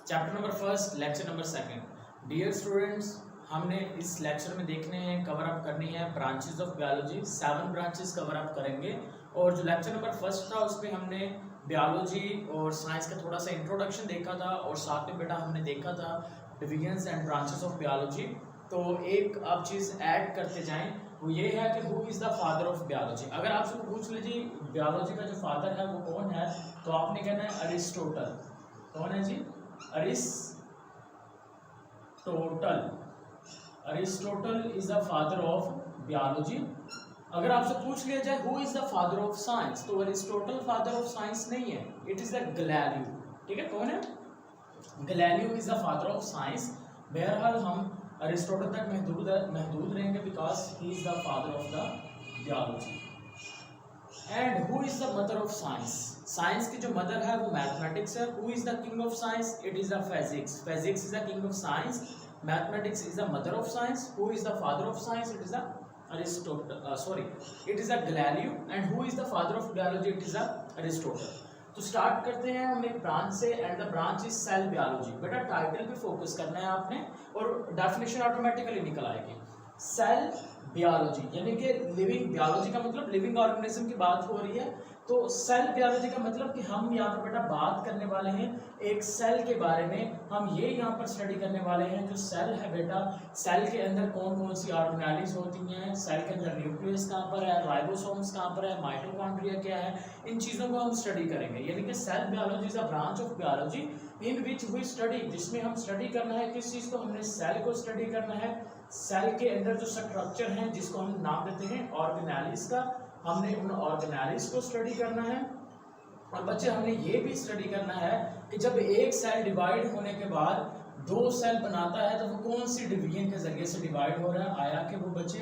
Chapter number first, lecture number second. Dear students, हमने इस lecture में देखने हैं, कवर अप करनी है branches of biology. 7 branches cover up करेंगे। और जो लेक्चर नंबर फर्स्ट था उसमें हमने बायोलॉजी और साइंस का थोड़ा सा इंट्रोडक्शन देखा था, और साथ में बेटा हमने देखा था divisions and branches of biology. तो एक आप चीज़ ऐड करते जाएं, वो ये है कि who is the father of biology. अगर आपसे पूछ लीजिए बायोलॉजी का जो फादर है वो कौन है, तो आपने कहना है अरिस्टोटल। कौन है जी? Aristotle is the father of biology. अगर आपसे पूछ लिया जाए who is the father of science, तो अरिस्टोटल फादर ऑफ साइंस नहीं है, इट इज द गैलीलियो। ठीक है, कौन है? Galileo is the father of science. बहरहाल हम अरिस्टोटल तक महदूद रहेंगे because he is the father of the biology. And who is the mother of science? Science की जो मदर है वो मैथमेटिक्स है। Who is the king of science? It is the physics. Physics is the king of science, mathematics is the mother of science. Who is the father of science? It is the it is a Galileo, and who is the father of biology? It is a Aristotle. तो start करते हैं हम एक branch से, and the branch is cell biology. बेटा title पे focus करना है आपने, और डेफिनेशन ऑटोमेटिकली निकल आएगी। सेल बायोलॉजी यानी कि लिविंग बायोलॉजी का मतलब लिविंग ऑर्गेनिज्म की बात हो रही है। तो सेल बायोलॉजी का मतलब कि हम यहाँ पर बेटा बात करने वाले हैं एक सेल के बारे में। हम ये यहाँ पर स्टडी करने वाले हैं जो सेल है बेटा, सेल के अंदर कौन कौन सी ऑर्गेनेलिज होती हैं, सेल के अंदर न्यूक्लियस कहाँ पर है, राइबोसोम्स कहाँ पर है, माइटोकॉन्ड्रिया क्या है, इन चीज़ों को हम स्टडी करेंगे। यानी कि cell biology is a branch of biology in which we study, जिसमें हम स्टडी करना है किस चीज़ को? हमने सेल को स्टडी करना है। सेल के अंदर जो स्ट्रक्चर हैं जिसको हम नाम देते हैं ऑर्गेनेलिज का, हमने उन ऑर्गेनेलिज को स्टडी करना है। और बच्चे हमने ये भी स्टडी करना है कि जब एक सेल डिवाइड होने के बाद 2 सेल बनाता है तो वो कौन सी डिवीजन के जरिए से डिवाइड हो रहा है, आया कि वो बच्चे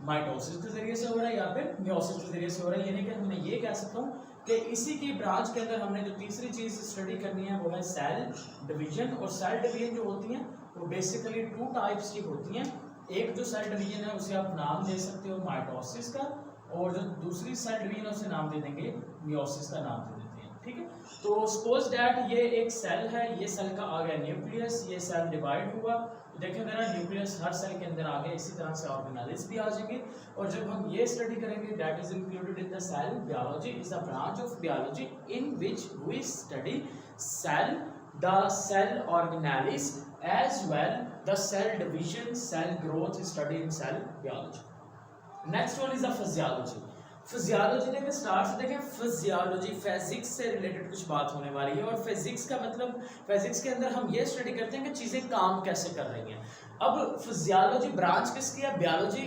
माइटोसिस के जरिए से हो रहा है या फिर मियोसिस के जरिए से हो रहा है। यानी कि हमने ये कह सकता हूँ कि इसी की ब्रांच के अंदर हमने जो तीसरी चीज़ स्टडी करनी है वो है सेल डिवीजन। और सेल डिवीजन जो होती हैं वो बेसिकली 2 टाइप्स की होती हैं। एक जो सेल डिवीजन है उसे आप नाम दे सकते हो माइटोसिस का, और जो दूसरी सेल डिवीजन है उसे नाम दे देंगे मियोसिस का नाम दे देते हैं। ठीक है, तो सपोज डैट ये एक सेल है, ये सेल का आ गया न्यूक्लियस, ये सेल डिवाइड हुआ, तो देखें मेरा न्यूक्लियस हर सेल के अंदर आ गया, इसी तरह से ऑर्गेनेलिज भी आ जाएंगे। और जब हम ये स्टडी करेंगे that is included in the cell biology is the branch of biology in which we study cell, the cell organelles as well the cell division, cell growth is studied in cell biology. Next one is the physiology. Physiology देखें, start से देखें physiology, physics से related कुछ बात होने वाली है। और फिजिक्स का मतलब फिजिक्स के अंदर हम ये स्टडी करते हैं कि चीज़ें काम कैसे कर रही हैं। अब फिजियोलॉजी ब्रांच किसकी है? बायोलॉजी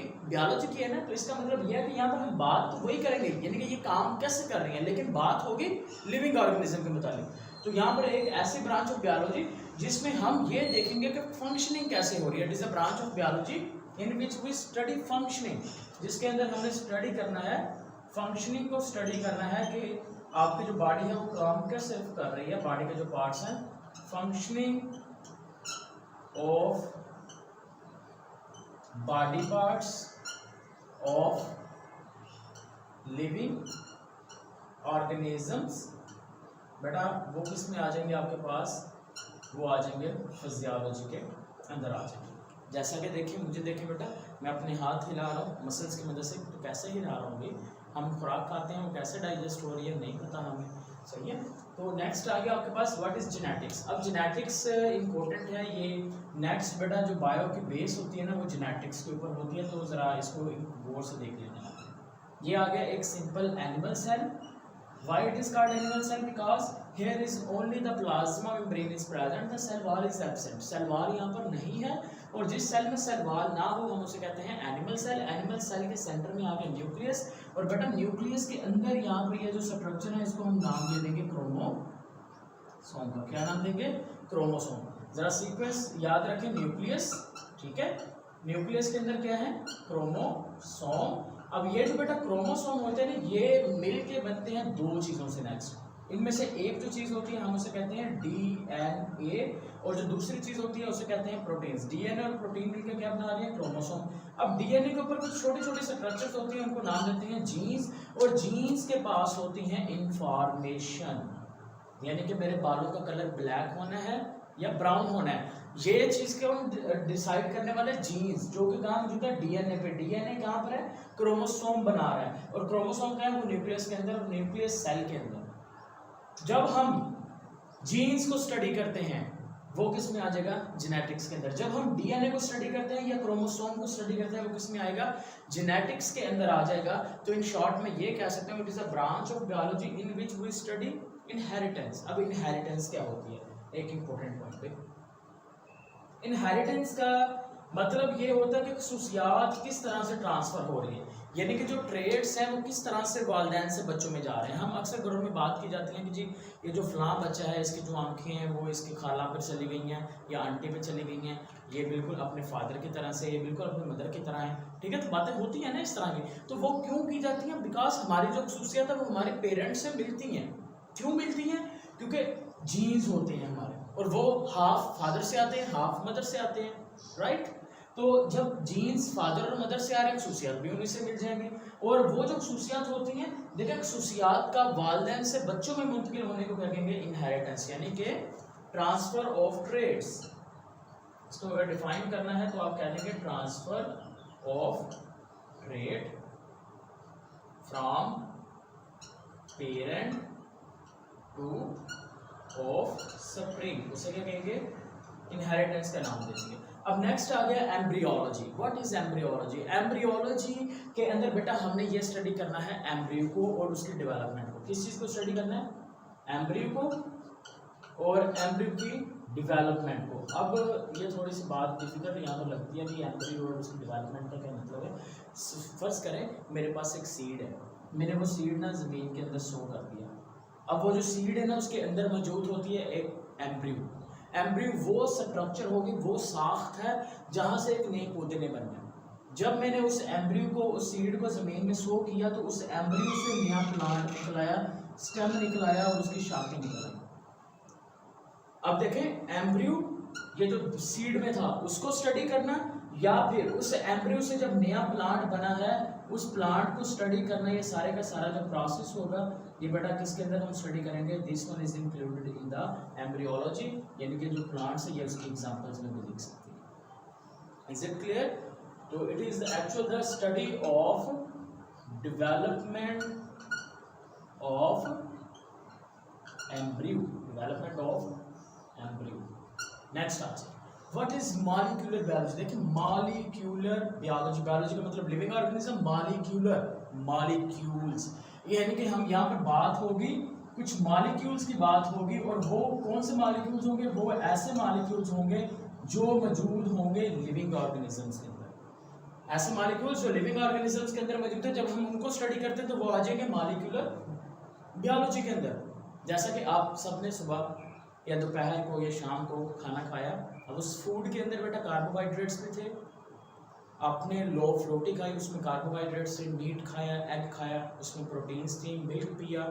की है ना, तो इसका मतलब यह है कि यहाँ पर हम बात तो वही करेंगे, यानी कि ये काम कैसे कर रही हैं, लेकिन बात होगी लिविंग ऑर्गेनिज्म के मुताबिक। तो यहाँ पर एक ऐसी ब्रांच ऑफ बायोलॉजी जिसमें हम ये देखेंगे कि फंक्शनिंग कैसे हो रही है। It is a branch of biology in which we study functioning, जिसके अंदर हमने स्टडी करना है फंक्शनिंग को स्टडी करना है कि आपकी जो बॉडी है वो काम कैसे कर रही है, बॉडी के जो पार्ट्स हैं, functioning of body parts of living organisms. बेटा वो किस में आ जाएंगे आपके पास? वो आ जाएंगे फिजियोलॉजी के अंदर आ जाएंगे। जैसा कि देखिए, मुझे देखिए बेटा, मैं अपने हाथ हिला रहा हूँ मसल्स की मदद से, तो कैसे हिला रहा हूँ? हम खुराक खाते हैं वो कैसे डाइजेस्ट हो रही है नहीं पता हमें, सही है। तो नेक्स्ट आ गया आपके पास व्हाट इज जेनेटिक्स। अब जेनेटिक्स इंपॉर्टेंट है। ये नेक्स्ट बेटा जो बायो की बेस होती है ना वो जेनेटिक्स के ऊपर होती है, तो ज़रा इसको गौर से देख लेना। ये आ गया एक simple animal cell. Why it is called animal cell? Because here is only the plasma membrane is present, the cell wall is absent. Cell wall यहाँ पर नहीं है, और जिस सेल में सेल वॉल ना हो हम उसे कहते हैं एनिमल सेल। एनिमल सेल के सेंटर में आ गया न्यूक्लियस, और बेटा न्यूक्लियस के अंदर यहाँ पर ये जो स्ट्रक्चर है इसको हम नाम दे देंगे क्रोमोसोम का। क्या नाम देंगे? क्रोमोसोम। जरा सीक्वेंस याद रखें, न्यूक्लियस, ठीक है, न्यूक्लियस के अंदर क्या है? क्रोमोसोम। अब ये जो बेटा क्रोमोसोम होते हैं ना, ये मिल के बनते हैं 2 चीज़ों से। नेक्स्ट इनमें से एक जो चीज़ होती है हम उसे कहते हैं डीएनए, और जो दूसरी चीज़ होती है उसे कहते हैं प्रोटीन्स। डीएनए और प्रोटीन मिलकर क्या बना रहे हैं? क्रोमोसोम। अब डीएनए के ऊपर कुछ छोटे छोटे स्ट्रक्चर्स होती हैं, उनको नाम देते हैं जीन्स, और जीन्स के पास होती हैं इंफॉर्मेशन। यानी कि मेरे बालों का कलर ब्लैक होना है या ब्राउन होना है, ये चीज को हम डिसाइड करने वाले जीन्स, जो कि कहाँ मौजूद है, डीएनए पे। डीएनए कहाँ पर है, क्रोमोसोम बना रहा है, और क्रोमोसोम क्या है, वो न्यूक्लियस के अंदर, न्यूक्लियस सेल के अंदर। जब हम जीन्स को स्टडी करते हैं वो किस में आ जाएगा, जेनेटिक्स के अंदर। जब हम डीएनए को स्टडी करते हैं या क्रोमोसोम को स्टडी करते हैं वो किस में आएगा, जेनेटिक्स के अंदर आ जाएगा। तो इन शॉर्ट में ये कह सकते हैं it is a branch of biology in which we study inheritance. अब इनहेरिटेंस क्या होती है, एक इंपॉर्टेंट पॉइंट पे, इनहेरिटेंस का मतलब ये होता है कि खसूसियात किस तरह से ट्रांसफर हो रही है, यानी कि जो ट्रेड्स हैं वो किस तरह से वालिदैन से बच्चों में जा रहे हैं। हम अक्सर घरों में बात की जाती है कि जी ये जो फलां बच्चा है इसकी जो आंखें हैं वो इसकी खाला पर चली गई हैं या आंटी पे चली गई हैं, ये बिल्कुल अपने फादर की तरह से, ये बिल्कुल अपनी मदर की तरह है, ठीक है। तो बातें होती हैं ना इस तरह की, तो वो क्यों की जाती हैं, बिकॉज हमारी जो खसूसियात है वो हमारे पेरेंट्स से मिलती हैं। क्यों मिलती हैं, क्योंकि जीन्स होते हैं हमारे, और वो हाफ फादर से आते हैं हाफ मदर से आते हैं, राइट। तो जब जीन्स फादर और मदर से आ रहे हैं, खसूसियात भी उन्हीं से मिल जाएंगे। और वो जो खसूसियात होती हैं, देखिए खसूसियात का वालिदैन से बच्चों में मुंतकिल होने को क्या कहेंगे, इनहेरिटेंस, यानी कि ट्रांसफर ऑफ ट्रेड्स। इसको अगर डिफाइन करना है तो आप कह देंगे transfer of trade from parent two of spring, उसे क्या कहेंगे, इनहेरिटेंस का नाम देंगे। अब नेक्स्ट आ गया embryology. What is embryology? Embryology के अंदर बेटा हमने ये स्टडी करना है एम्ब्रियो को और उसकी डेवलपमेंट को। किस चीज को स्टडी करना है, एम्ब्रियो को और एम्ब्रियो की डेवलपमेंट को। अब ये थोड़ी सी बात डिफिकल्ट यहाँ पर लगती है कि एम्ब्रियो और उसकी डेवलपमेंट का क्या मतलब है। फर्ज करें मेरे पास एक सीड है, मैंने वो सीड ना जमीन के अंदर सो कर दिया। अब वो जो सीड है ना उसके अंदर मौजूद होती है एक एम्ब्रियो। एम्ब्रियो वो स्ट्रक्चर होगी, वो साख्त है जहां से एक नए पौधे ने बनना। जब मैंने उस एम्ब्रियो को, उस सीड को जमीन में सो किया तो उस एम्ब्रियो से नया प्लांट निकलाया, स्टेम निकलाया और उसकी शाखें निकल आई। अब देखें एम्ब्रियो ये जो सीड में था उसको स्टडी करना, या फिर उस एम्ब्रियो से जब नया प्लांट बना है उस प्लांट को स्टडी करना। ये सारे का सारा जो प्रोसेस होगा ये बेटा किसके अंदर हम स्टडी करेंगे, this one is included in the embryology, यानी कि जो प्लांट्स है ये उसकी एग्जांपल्स में भी लिख सकते हैं। Is it clear? तो it is actual the study of development of embryo, development of embryo. Next आज व्हाट इज मॉलिक्यूलर बायोलॉजी? देखिए मॉलिक्यूलर बायोलॉजी, बायोलॉजी का मतलब लिविंग ऑर्गेनिज्म, मॉलिक्यूलर मॉलिक्यूल्स, यानी कि हम यहाँ पर बात होगी कुछ मॉलिक्यूल्स की बात होगी। और वो कौन से मॉलिक्यूल्स होंगे, वो ऐसे मॉलिक्यूल्स होंगे जो मौजूद होंगे लिविंग ऑर्गेनिजम्स के अंदर। ऐसे मॉलिक्यूल्स जो लिविंग ऑर्गेनिजम्स के अंदर मौजूद है, जब हम उनको स्टडी करते हैं तो वो आ जाएंगे मॉलिक्यूलर बायोलॉजी के अंदर। जैसा कि आप सबने सुबह या दोपहर को या शाम को खाना खाया, अब उस फूड के अंदर बेटा कार्बोहाइड्रेट्स भी थे, आपने लो फ्रूटी खाई उसमें कार्बोहाइड्रेट्स थे, मीट खाया, एग खाया उसमें प्रोटीन्स थी, मिल्क पिया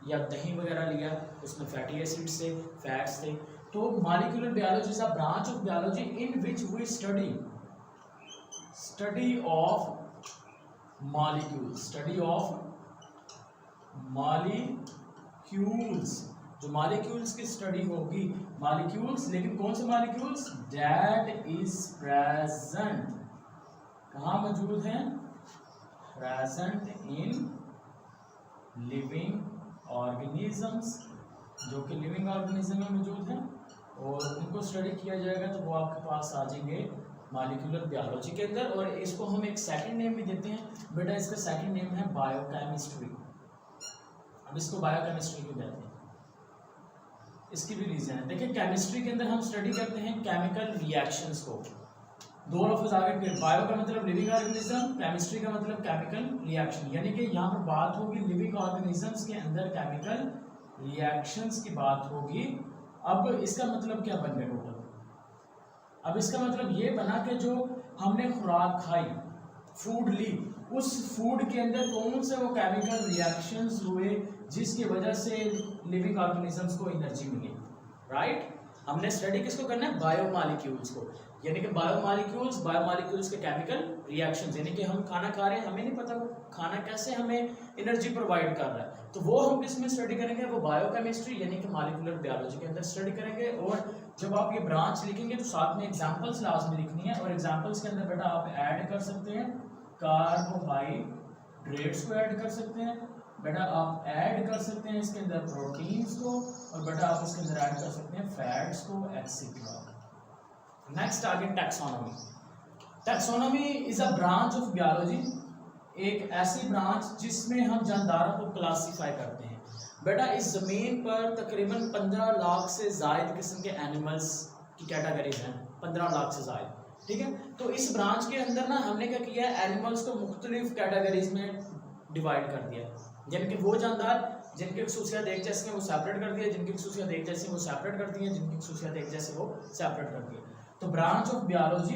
या दही वगैरह लिया उसमें फैटी एसिड्स थे, फैट्स थे। तो molecular biology is a branch of biology in which we study of molecules, study of molecules. जो मॉलिक्यूल्स की स्टडी होगी, मॉलिक्यूल्स, लेकिन कौन से मॉलिक्यूल्स, दैट इज प्रेजेंट, कहाँ मौजूद हैं, प्रेजेंट इन लिविंग ऑर्गेनिजम्स, जो कि लिविंग ऑर्गेनिज्म में मौजूद हैं और उनको स्टडी किया जाएगा तो वो आपके पास आ जाएंगे मॉलिक्यूलर बायोलॉजी के अंदर। और इसको हम एक सेकंड नेम भी देते हैं बेटा, इसका सेकंड नेम है बायोकेमिस्ट्री। अब इसको बायोकेमिस्ट्री क्यों कहते हैं, इसकी भी रीजन है। देखिए केमिस्ट्री के अंदर हम स्टडी करते हैं केमिकल रिएक्शंस को। दो लफ्ज आगे फिर, बायो का मतलब लिविंग ऑर्गेनिज्म, केमिस्ट्री का मतलब केमिकल रिएक्शन, यानी कि यहाँ पर बात होगी लिविंग ऑर्गेनिजम्स के अंदर केमिकल रिएक्शंस की बात होगी। अब इसका मतलब क्या बन गया टोटल, अब इसका मतलब ये बना कि जो हमने खुराक खाई, फूड ली, उस फूड के अंदर कौन से वो केमिकल रिएक्शंस हुए जिसकी वजह से लिविंग ऑर्गेनिजम्स को एनर्जी मिली, राइट। हमने स्टडी किसको करना है, बायोमॉलिक्यूल्स को, यानी कि बायोमॉलिक्यूल्स के केमिकल रिएक्शंस, यानी कि हम खाना खा रहे हैं, हमें नहीं पता वो खाना कैसे हमें एनर्जी प्रोवाइड कर रहा है, तो वो हम किस में स्टडी करेंगे, वो बायोकेमिस्ट्री यानी कि मॉलिक्यूलर बायोलॉजी के अंदर स्टडी करेंगे। और जब आप ये ब्रांच लिखेंगे तो साथ में एग्जांपल्स लाजमी लिखनी है, और एग्जांपल्स के अंदर बेटा आप ऐड कर सकते हैं कार्बोहाइड्रेट्स को ऐड कर सकते हैं, बेटा आप ऐड कर सकते हैं इसके अंदर प्रोटीन्स को, और बेटा आप इसके अंदर ऐड कर सकते हैं फैट्स को एक्सेट्रा। नेक्स्ट आ गया taxonomy. Taxonomy is a branch of biology, एक ऐसी ब्रांच जिसमें हम जानदारों को क्लासीफाई करते हैं। बेटा इस ज़मीन पर तकरीबन 15 लाख से ज़ायद किस्म के एनिमल्स की कैटेगरीज हैं, 15 लाख से ज़ायद, ठीक है। तो इस ब्रांच के अंदर ना हमने क्या किया है, एनिमल्स को मुख्तलिफ कैटेगरीज में डिवाइड कर दिया, यानी कि वो जानदार जिनकी खसूसियात एक जैसी हैं वो सेपरेट कर दिया, जिनकी खसूसियात एक जैसी वो सेपरेट कर दिए, जिनकी खसूसियात एक जैसी वो सेपरेट कर दिए। तो ब्रांच ऑफ बायोलॉजी,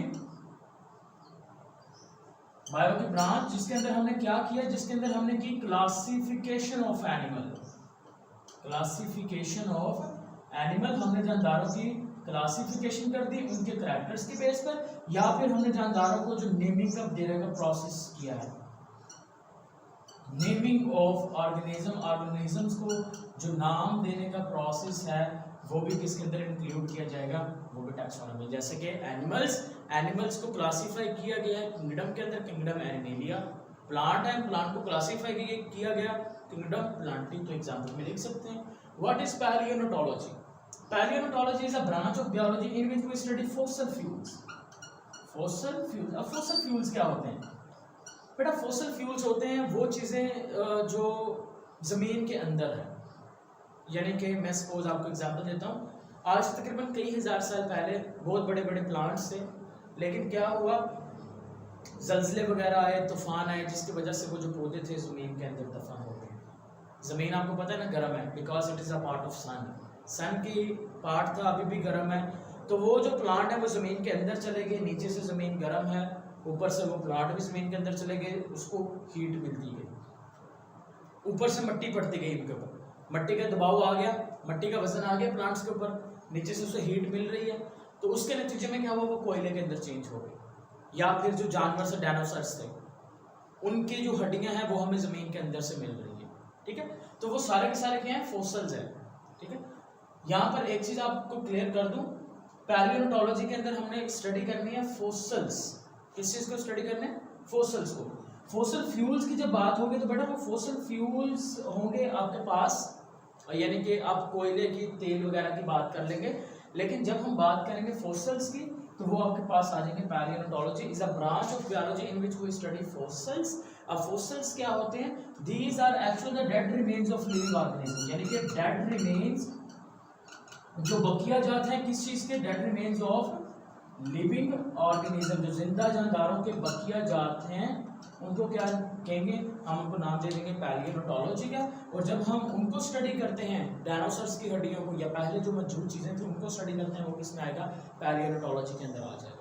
बायो की ब्रांच जिसके अंदर हमने क्या किया, जिसके अंदर हमने की classification of animal, classification of animal, हमने जानदारों की क्लासिफिकेशन कर दी उनके करैक्टर्स की बेस पर, या फिर हमने जानदारों को जो नेमिंग ऑफ देने का प्रोसेस किया है, नेमिंग ऑफ ऑर्गेनिजम्स को जो नाम देने का प्रोसेस है वो भी किसके अंदर इंक्लूड किया जाएगा, वो भी टैक्सोनॉमी। जैसे कि एनिमल्स को क्लासीफाई किया गया है किंगडम के अंदर, किंगडम एनिमेलिया। प्लांट है, प्लांट को क्लासीफाई किया गया किंगडम प्लांटी, तो एग्जांपल में लिख सकते हैं। What is palaeontology? Palaeontology is a branch of biology in which we study fossil fuels. Fossil fuels, अब फॉसिल फ्यूल्स क्या होते हैं बेटा? फॉसिल फ्यूल्स होते हैं वो चीज़ें जो ज़मीन के अंदर है, यानी कि मैं सपोज आपको एग्जांपल देता हूँ, आज से तकरीबन कई हज़ार साल पहले बहुत बड़े बड़े प्लांट्स थे, लेकिन क्या हुआ, ज़लज़ले वगैरह आए, तूफान आए, जिसकी वजह से वो जो पौधे थे ज़मीन के अंदर दफन हो गए। ज़मीन आपको पता है ना गर्म है, because it is a part of sun की पार्ट था, अभी भी गर्म है, तो वो जो प्लांट है वो ज़मीन के अंदर चले गए, नीचे से ज़मीन गर्म है, ऊपर से वो प्लांट भी ज़मीन के अंदर चले गए, उसको हीट मिलती गई, ऊपर से मिट्टी पड़ती गई इनके ऊपर, मिट्टी का दबाव आ गया, मिट्टी का वजन आ गया प्लांट्स के ऊपर, नीचे से उसे हीट मिल रही है, तो उसके नतीजे में क्या हुआ, वो कोयले के अंदर चेंज हो गई। या फिर जो जानवर से डायनासोर्स थे उनकी जो हड्डियां हैं वो हमें ज़मीन के अंदर से मिल रही है, ठीक है। तो वो सारे के सारे क्या हैं, फॉसिल्स हैं, ठीक है। यहाँ पर एक चीज़ आपको क्लियर कर दूँ, पैलियोनटोलॉजी के अंदर हमने स्टडी करनी है फॉसिल्स। किस चीज़ को स्टडी करना है? फॉसिल्स को। फॉसिल फ्यूल्स की जब बात होगी तो बेटा वो फॉसिल फ्यूल्स होंगे आपके पास, यानी कि आप कोयले की, तेल वगैरह की बात कर लेंगे, लेकिन जब हम बात करेंगे फॉसिल्स की तो वो आपके पास आ जाएंगे। Palaeontology is a branch of biology in which we study fossils. अब फॉसिल्स क्या होते हैं? These are actually the dead remains of living organism, यानी कि डेड रिमेन्स जो बकिया जात हैं किस चीज़ के? Dead remains of living organism, जो जिंदा जानदारों के बकिया जात हैं उनको क्या कहेंगे? हम उनको नाम दे देंगे पैलियोनटोलॉजी का। और जब हम उनको स्टडी करते हैं, डायनासोर्स की हड्डियों को या पहले जो मौजूद चीज़ें थी उनको स्टडी करते हैं, वो किस में आएगा? पैलियोनटोलॉजी के अंदर आ जाएगा।